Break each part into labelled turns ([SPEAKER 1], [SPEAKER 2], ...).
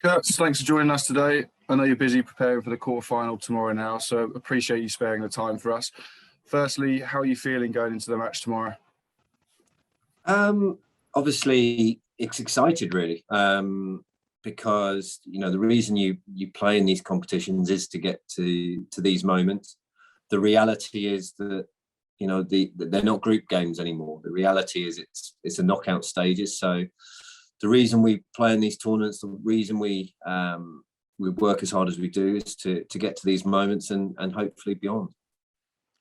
[SPEAKER 1] Kurtz, thanks for joining us today. I know you're busy preparing for the quarter-final tomorrow now, so appreciate you sparing the time for us. Firstly, how are you feeling going into the match tomorrow?
[SPEAKER 2] Obviously, it's excited really, because the reason you play in these competitions is to get to these moments. The reality is that they're not group games anymore. The reality is it's the knockout stages. So the reason we play in these tournaments, the reason we work as hard as we do, is to get to these moments and hopefully beyond.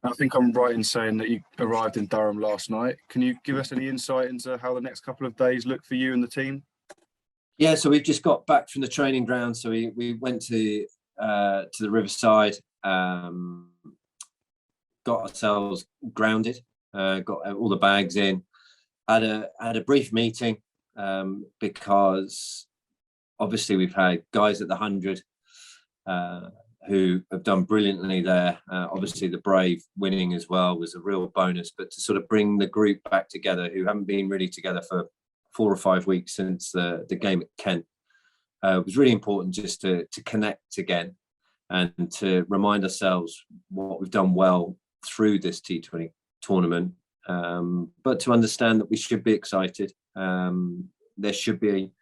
[SPEAKER 1] I think I'm right in saying that you arrived in Durham last night. Can you give us any insight into how the next couple of days look for you and the team?
[SPEAKER 2] Yeah, so we've just got back from the training ground. So we went to the riverside, got ourselves grounded, got all the bags in, had a brief meeting, because obviously we've had guys at the 100 who have done brilliantly there. Obviously the Brave winning as well was a real bonus, but to sort of bring the group back together who haven't been really together for 4 or 5 weeks since the game at Kent, was really important, just to connect again and to remind ourselves what we've done well through this T20 tournament, but to understand that we should be excited. There should be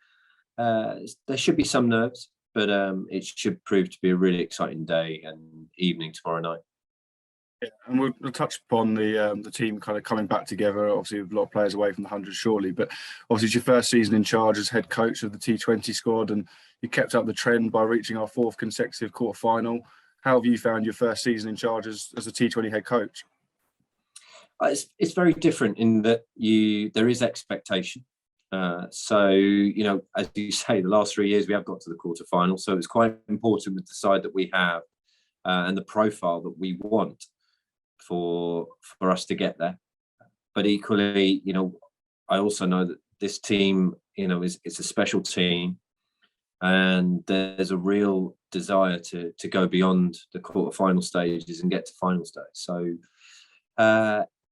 [SPEAKER 2] some nerves, but it should prove to be a really exciting day and evening tomorrow night.
[SPEAKER 1] Yeah, and we'll touch upon the team kind of coming back together. Obviously, with a lot of players away from the 100 shortly, but obviously it's your first season in charge as head coach of the T20 squad, and you kept up the trend by reaching our 4th consecutive quarter-final. How have you found your first season in charge as a T20 head coach?
[SPEAKER 2] It's very different in that there is expectation. So, as you say, the last 3 years we have got to the quarter-final, so it's quite important with the side that we have and the profile that we want for us to get there. But equally, I also know that this team, it's a special team, and there's a real desire to go beyond the quarter-final stages and get to final stage. So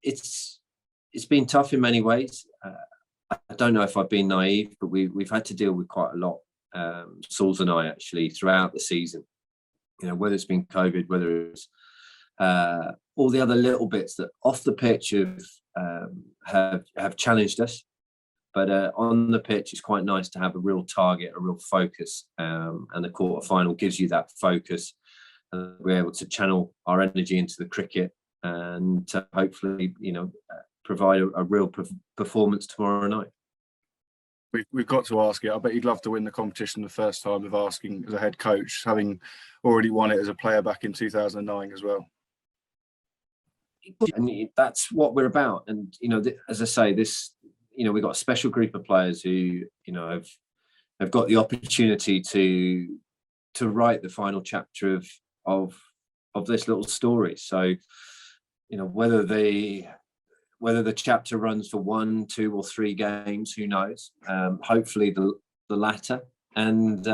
[SPEAKER 2] it's been tough in many ways. I don't know if I've been naive, but we've had to deal with quite a lot, Sauls and I, actually, throughout the season. Whether it's been COVID, whether it's all the other little bits that off the pitch have challenged us. But on the pitch, it's quite nice to have a real target, a real focus, and the quarter-final gives you that focus. We're able to channel our energy into the cricket and to hopefully, provide a real performance tomorrow night.
[SPEAKER 1] We've got to ask it. I bet you'd love to win the competition the first time of asking as a head coach, having already won it as a player back in 2009 as well.
[SPEAKER 2] And that's what we're about. And, as I say, we've got a special group of players who, have got the opportunity to write the final chapter of this little story. So, whether the chapter runs for 1, 2 or 3 games, who knows? Hopefully the latter. And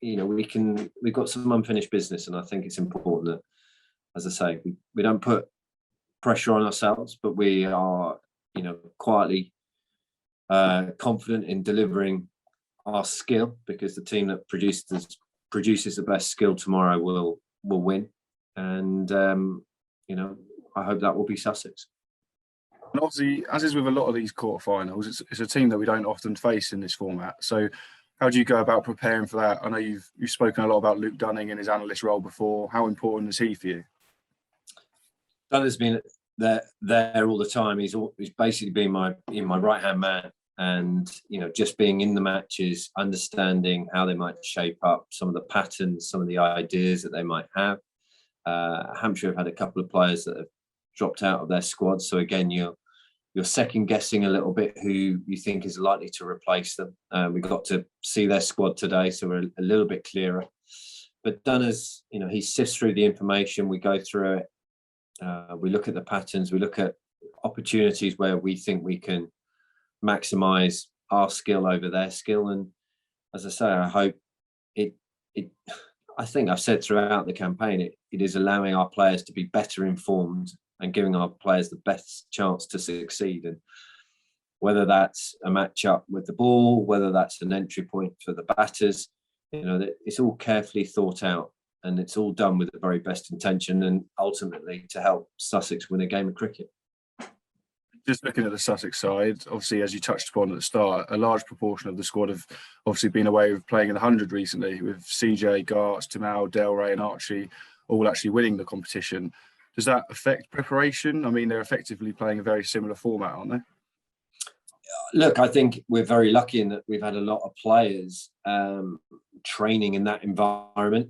[SPEAKER 2] we've got some unfinished business, and I think it's important that, as I say, we don't put pressure on ourselves, but we are, quietly confident in delivering our skill, because the team that produces the best skill tomorrow will win. And I hope that will be Sussex.
[SPEAKER 1] And obviously, as is with a lot of these quarterfinals, it's a team that we don't often face in this format. So how do you go about preparing for that? I know you've spoken a lot about Luke Dunning and his analyst role before. How important is he for you?
[SPEAKER 2] Dunning's been there all the time. He's basically been my right-hand man, and just being in the matches, understanding how they might shape up, some of the patterns, some of the ideas that they might have. Hampshire have had a couple of players that have dropped out of their squad, so again you're second guessing a little bit who you think is likely to replace them. We got to see their squad today, so we're a little bit clearer. But Dunner's, he sifts through the information, we go through it, we look at the patterns, we look at opportunities where we think we can maximise our skill over their skill. And as I say, I hope I think I've said throughout the campaign, it is allowing our players to be better informed and giving our players the best chance to succeed. And whether that's a match up with the ball, whether that's an entry point for the batters, that it's all carefully thought out, and it's all done with the very best intention, and ultimately to help Sussex win a game of cricket.
[SPEAKER 1] Just looking at the Sussex side, obviously, as you touched upon at the start, a large proportion of the squad have obviously been away with playing in the 100 recently, with CJ, Garts, Tamal, Delray and Archie all actually winning the competition. Does that affect preparation? I mean, they're effectively playing a very similar format, aren't they?
[SPEAKER 2] Look, I think we're very lucky in that we've had a lot of players training in that environment.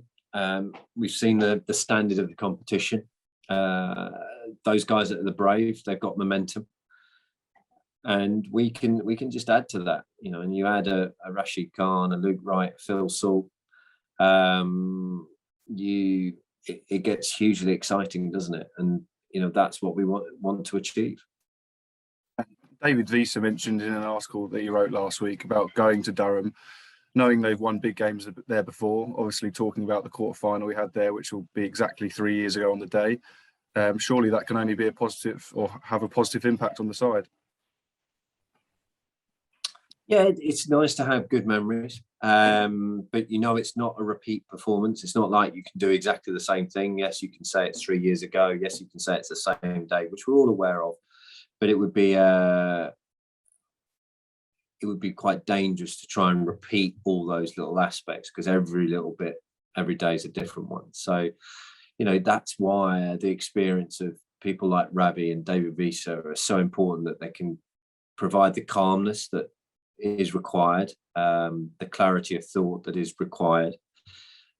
[SPEAKER 2] We've seen the standard of the competition. Those guys that are the brave, they've got momentum. And we can just add to that, and you add a Rashid Khan, a Luke Wright, a Phil Salt, it gets hugely exciting, doesn't it? And that's what we want to achieve.
[SPEAKER 1] David Visa mentioned in an article that he wrote last week about going to Durham, knowing they've won big games there before, obviously talking about the quarter-final we had there, which will be exactly 3 years ago on the day. Surely that can only be a positive or have a positive impact on the side.
[SPEAKER 2] Yeah, it's nice to have good memories, but it's not a repeat performance. It's not like you can do exactly the same thing. Yes, you can say it's 3 years ago. Yes, you can say it's the same day, which we're all aware of. But it would be quite dangerous to try and repeat all those little aspects, because every day is a different one. So, that's why the experience of people like Ravi and David Visa are so important, that they can provide the calmness that is required, the clarity of thought that is required,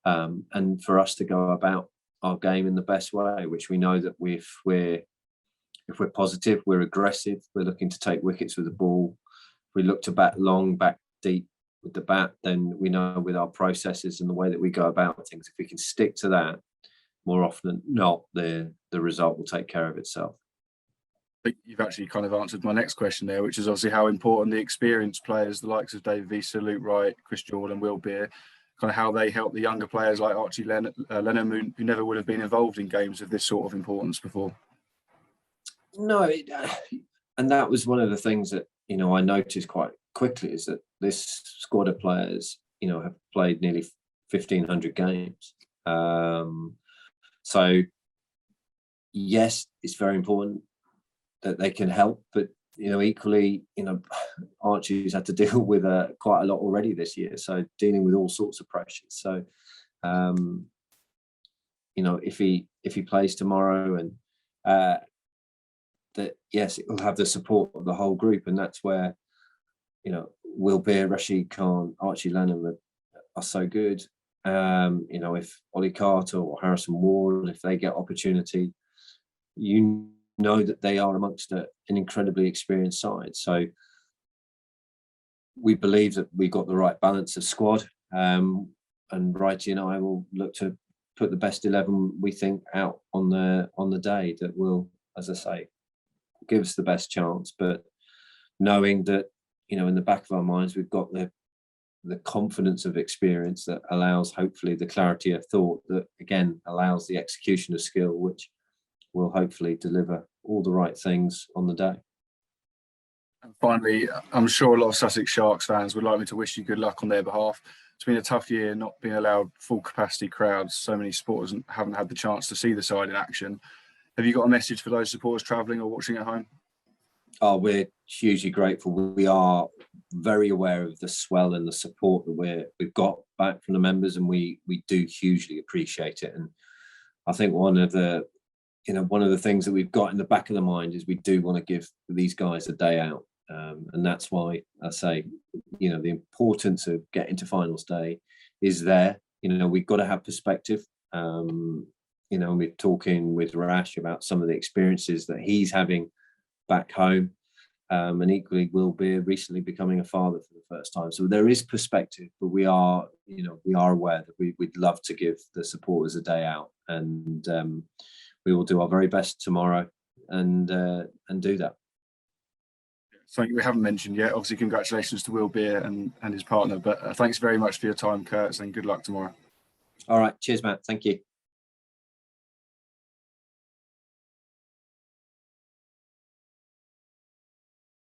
[SPEAKER 2] and for us to go about our game in the best way, which we know that if we're positive, we're aggressive, we're looking to take wickets with the ball, we look to bat long, back deep with the bat, then we know with our processes and the way that we go about things, if we can stick to that, more often than not, the result will take care of itself.
[SPEAKER 1] I think you've actually kind of answered my next question there, which is obviously how important the experienced players, the likes of David Visa, Luke Wright, Chris Jordan, Will Beer, kind of how they help the younger players like Archie Lenham, who never would have been involved in games of this sort of importance before.
[SPEAKER 2] No, and that was one of the things that I noticed quite quickly, is that this squad of players have played nearly 1,500 games. So yes, it's very important that they can help, but equally, Archie's had to deal with quite a lot already this year, so dealing with all sorts of pressures. So if he plays tomorrow, and that, yes, it will have the support of the whole group, and that's where Will Beer, Rashid Khan, Archie Lenham are so good. If Ollie Carter or Harrison Ward, if they get opportunity, that they are amongst an incredibly experienced side. So we believe that we got the right balance of squad, and Righty and I will look to put the best 11 we think out on the day, that will, as I say, give us the best chance. But knowing that in the back of our minds, we've got the confidence of experience that allows, hopefully, the clarity of thought that again allows the execution of skill, which will hopefully deliver all the right things on the day.
[SPEAKER 1] And finally, I'm sure a lot of Sussex Sharks fans would like me to wish you good luck on their behalf. It's been a tough year not being allowed full capacity crowds. So many supporters haven't had the chance to see the side in action. Have you got a message for those supporters travelling or watching at home?
[SPEAKER 2] Oh, we're hugely grateful. We are very aware of the swell and the support that we've got back from the members, and we do hugely appreciate it. And I think one of the things that we've got in the back of the mind is we do want to give these guys a day out, and that's why I say, the importance of getting to finals day is there. We've got to have perspective. We're talking with Rash about some of the experiences that he's having back home, and equally Will Beer recently becoming a father for the first time. So there is perspective, but we are aware that we'd love to give the supporters a day out, and we will do our very best tomorrow and do that.
[SPEAKER 1] Something we haven't mentioned yet, obviously congratulations to Will Beer and his partner, but thanks very much for your time, Kurt, and good luck tomorrow.
[SPEAKER 2] All right, cheers, Matt. Thank you.